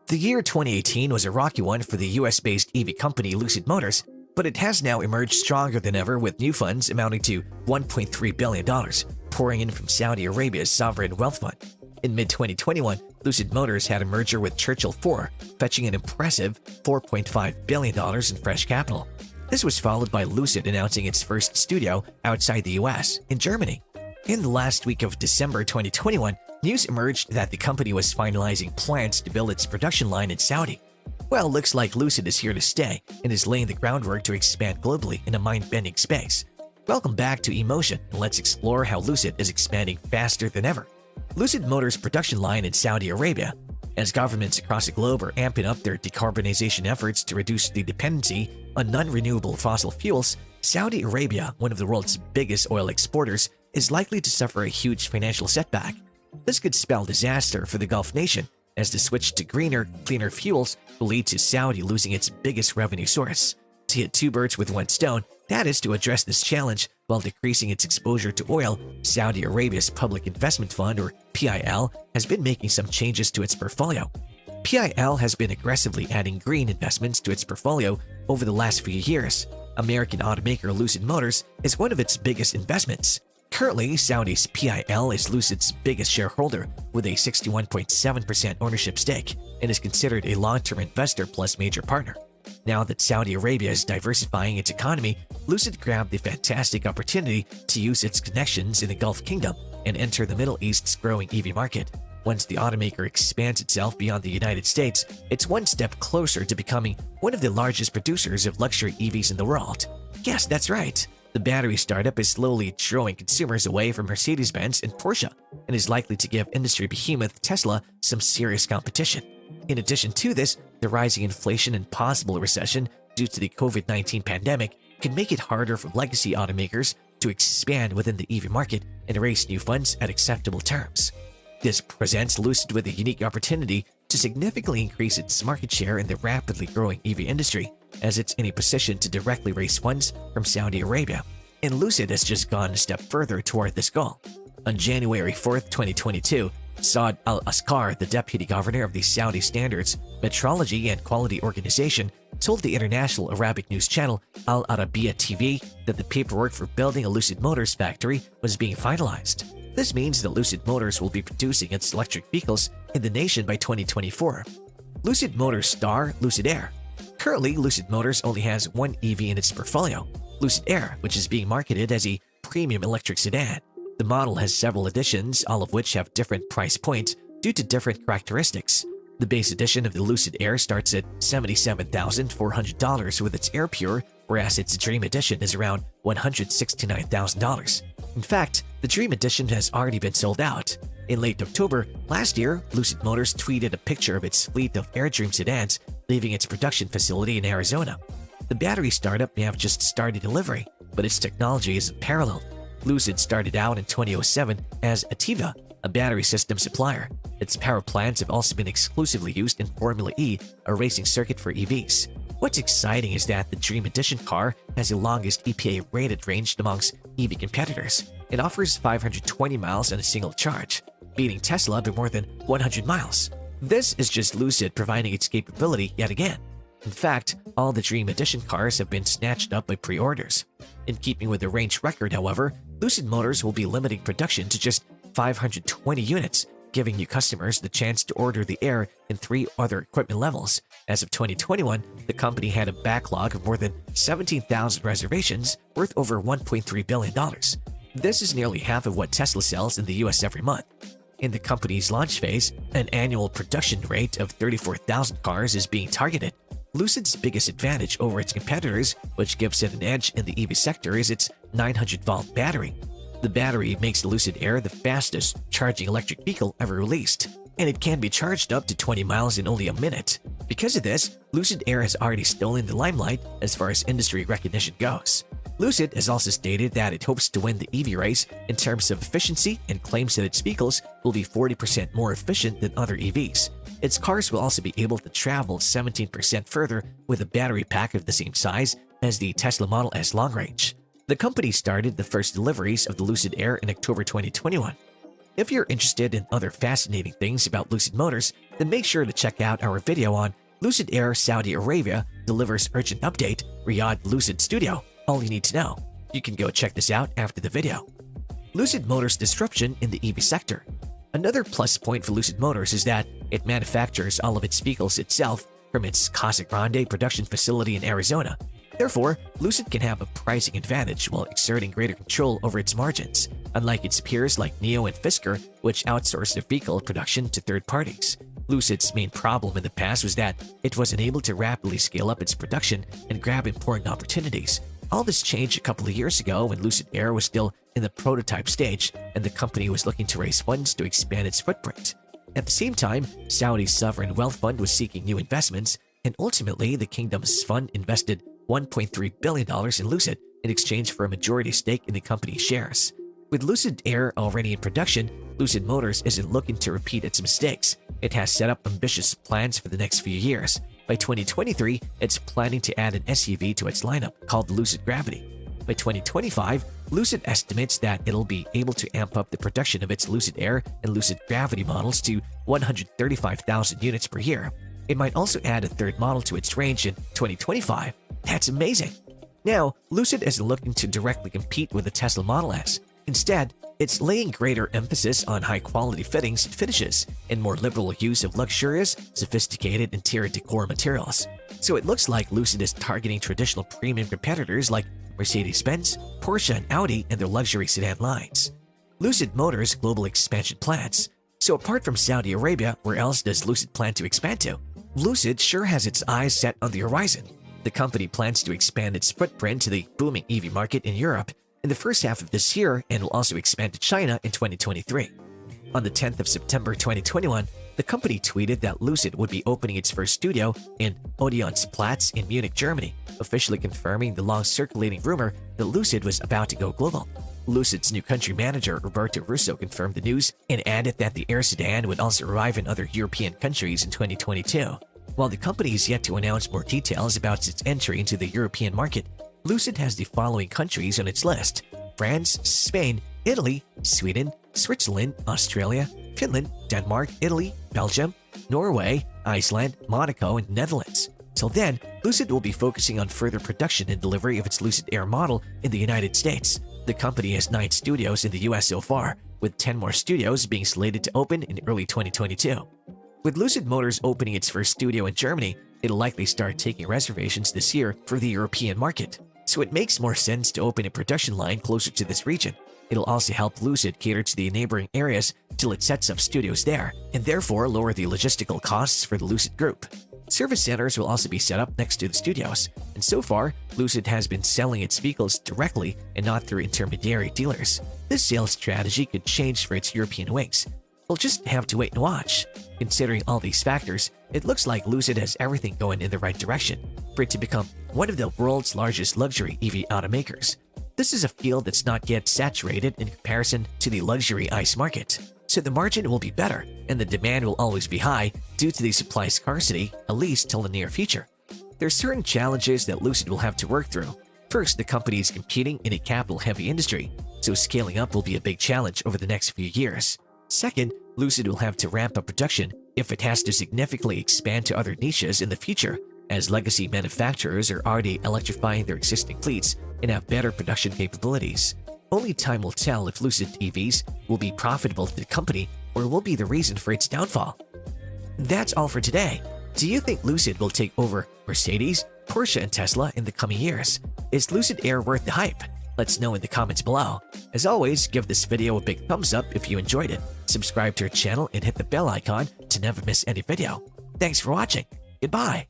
The year 2018 was a rocky one for the US-based EV company Lucid Motors, but it has now emerged stronger than ever with new funds amounting to $1.3 billion, pouring in from Saudi Arabia's sovereign wealth fund. In mid-2021, Lucid Motors had a merger with Churchill 4, fetching an impressive $4.5 billion in fresh capital. This was followed by Lucid announcing its first studio outside the US, in Germany. In the last week of December 2021, news emerged that the company was finalizing plans to build its production line in Saudi. Well, looks like Lucid is here to stay and is laying the groundwork to expand globally in a mind-bending space. Welcome back to eMotion, and let's explore how Lucid is expanding faster than ever. Lucid Motors' production line in Saudi Arabia. As governments across the globe are amping up their decarbonization efforts to reduce the dependency on non-renewable fossil fuels, Saudi Arabia, one of the world's biggest oil exporters, is likely to suffer a huge financial setback. This could spell disaster for the Gulf nation, as the switch to greener, cleaner fuels will lead to Saudi losing its biggest revenue source. To hit two birds with one stone, that is to address this challenge while decreasing its exposure to oil, Saudi Arabia's Public Investment Fund, or PIL, has been making some changes to its portfolio. PIL has been aggressively adding green investments to its portfolio over the last few years. American automaker Lucid Motors is one of its biggest investments. Currently, Saudi's PIL is Lucid's biggest shareholder with a 61.7% ownership stake and is considered a long-term investor plus major partner. Now that Saudi Arabia is diversifying its economy, Lucid grabbed the fantastic opportunity to use its connections in the Gulf Kingdom and enter the Middle East's growing EV market. Once the automaker expands itself beyond the United States, it's one step closer to becoming one of the largest producers of luxury EVs in the world. Yes, that's right. The battery startup is slowly drawing consumers away from Mercedes-Benz and Porsche and is likely to give industry behemoth Tesla some serious competition. In addition to this, the rising inflation and possible recession due to the COVID-19 pandemic can make it harder for legacy automakers to expand within the EV market and raise new funds at acceptable terms. This presents Lucid with a unique opportunity to significantly increase its market share in the rapidly growing EV industry, as it's in a position to directly raise funds from Saudi Arabia. And Lucid has just gone a step further toward this goal. On January 4, 2022, Saad Al-Askar, the deputy governor of the Saudi Standards, Metrology and Quality Organization, told the international Arabic news channel Al Arabiya TV that the paperwork for building a Lucid Motors factory was being finalized. This means that Lucid Motors will be producing its electric vehicles in the nation by 2024. Lucid Motors star Lucid Air. Currently, Lucid Motors only has one EV in its portfolio, Lucid Air, which is being marketed as a premium electric sedan. The model has several editions, all of which have different price points due to different characteristics. The base edition of the Lucid Air starts at $77,400 with its Air Pure, whereas its Dream Edition is around $169,000. In fact, the Dream Edition has already been sold out. In late October last year, Lucid Motors tweeted a picture of its fleet of AirDream sedans leaving its production facility in Arizona. The battery startup may have just started delivery, but its technology is unparalleled. Lucid started out in 2007 as Ativa, a battery system supplier. Its power plants have also been exclusively used in Formula E, a racing circuit for EVs. What's exciting is that the Dream Edition car has the longest EPA-rated range amongst EV competitors. It offers 520 miles on a single charge, beating Tesla by more than 100 miles. This is just Lucid providing its capability yet again. In fact, all the Dream Edition cars have been snatched up by pre-orders. In keeping with the range record, however, Lucid Motors will be limiting production to just 520 units, giving new customers the chance to order the Air in 3 other equipment levels. As of 2021, the company had a backlog of more than 17,000 reservations worth over $1.3 billion. This is nearly half of what Tesla sells in the US every month. In the company's launch phase, an annual production rate of 34,000 cars is being targeted. Lucid's biggest advantage over its competitors, which gives it an edge in the EV sector, is its 900-volt battery. The battery makes the Lucid Air the fastest charging electric vehicle ever released, and it can be charged up to 20 miles in only a minute. Because of this, Lucid Air has already stolen the limelight as far as industry recognition goes. Lucid has also stated that it hopes to win the EV race in terms of efficiency and claims that its vehicles will be 40% more efficient than other EVs. Its cars will also be able to travel 17% further with a battery pack of the same size as the Tesla Model S long range. The company started the first deliveries of the Lucid Air in October 2021. If you're interested in other fascinating things about Lucid Motors, then make sure to check out our video on Lucid Air Saudi Arabia delivers urgent update, Riyadh Lucid Studio. All you need to know. You can go check this out after the video. Lucid Motors disruption in the EV sector. Another plus point for Lucid Motors is that it manufactures all of its vehicles itself from its Casa Grande production facility in Arizona. Therefore, Lucid can have a pricing advantage while exerting greater control over its margins, unlike its peers like NIO and Fisker, which outsource their vehicle production to third parties. Lucid's main problem in the past was that it was unable to rapidly scale up its production and grab important opportunities. All this changed a couple of years ago when Lucid Air was still in the prototype stage and the company was looking to raise funds to expand its footprint. At the same time, Saudi's sovereign wealth fund was seeking new investments, and ultimately the kingdom's fund invested $1.3 billion in Lucid in exchange for a majority stake in the company's shares. With Lucid Air already in production, Lucid Motors isn't looking to repeat its mistakes. It has set up ambitious plans for the next few years. By 2023, it's planning to add an SUV to its lineup called Lucid Gravity. By 2025, Lucid estimates that it'll be able to amp up the production of its Lucid Air and Lucid Gravity models to 135,000 units per year. It might also add a third model to its range in 2025. That's amazing! Now, Lucid isn't looking to directly compete with the Tesla Model S. Instead, it's laying greater emphasis on high-quality fittings and finishes and more liberal use of luxurious, sophisticated interior decor materials. So it looks like Lucid is targeting traditional premium competitors like Mercedes-Benz, Porsche, and Audi and their luxury sedan lines. Lucid Motors' global expansion plans. So apart from Saudi Arabia, where else does Lucid plan to expand to? Lucid sure has its eyes set on the horizon. The company plans to expand its footprint to the booming EV market in Europe in the first half of this year and will also expand to China in 2023. On the 10th of September 2021, the company tweeted that Lucid would be opening its first studio in Odeonsplatz in Munich, Germany, officially confirming the long-circulating rumor that Lucid was about to go global. Lucid's new country manager, Roberto Russo, confirmed the news and added that the Air sedan would also arrive in other European countries in 2022. While the company is yet to announce more details about its entry into the European market, Lucid has the following countries on its list: France, Spain, Italy, Sweden, Switzerland, Australia, Finland, Denmark, Italy, Belgium, Norway, Iceland, Monaco, and Netherlands. Till then, Lucid will be focusing on further production and delivery of its Lucid Air model in the United States. The company has 9 studios in the US so far, with 10 more studios being slated to open in early 2022. With Lucid Motors opening its first studio in Germany, it'll likely start taking reservations this year for the European market. So it makes more sense to open a production line closer to this region. It'll also help Lucid cater to the neighboring areas till it sets up studios there, and therefore lower the logistical costs for the Lucid Group. Service centers will also be set up next to the studios, and so far, Lucid has been selling its vehicles directly and not through intermediary dealers. This sales strategy could change for its European wings. We'll just have to wait and watch. Considering all these factors, it looks like Lucid has everything going in the right direction for it to become one of the world's largest luxury EV automakers. This is a field that's not yet saturated in comparison to the luxury ICE market, so the margin will be better and the demand will always be high due to the supply scarcity, at least till the near future. There are certain challenges that Lucid will have to work through. First, the company is competing in a capital-heavy industry, so scaling up will be a big challenge over the next few years. Second, Lucid will have to ramp up production if it has to significantly expand to other niches in the future, as legacy manufacturers are already electrifying their existing fleets and have better production capabilities. Only time will tell if Lucid EVs will be profitable to the company or will be the reason for its downfall. That's all for today. Do you think Lucid will take over Mercedes, Porsche, and Tesla in the coming years? Is Lucid Air worth the hype? Let's know in the comments below. As always, give this video a big thumbs up if you enjoyed it. Subscribe to our channel and hit the bell icon to never miss any video. Thanks for watching. Goodbye.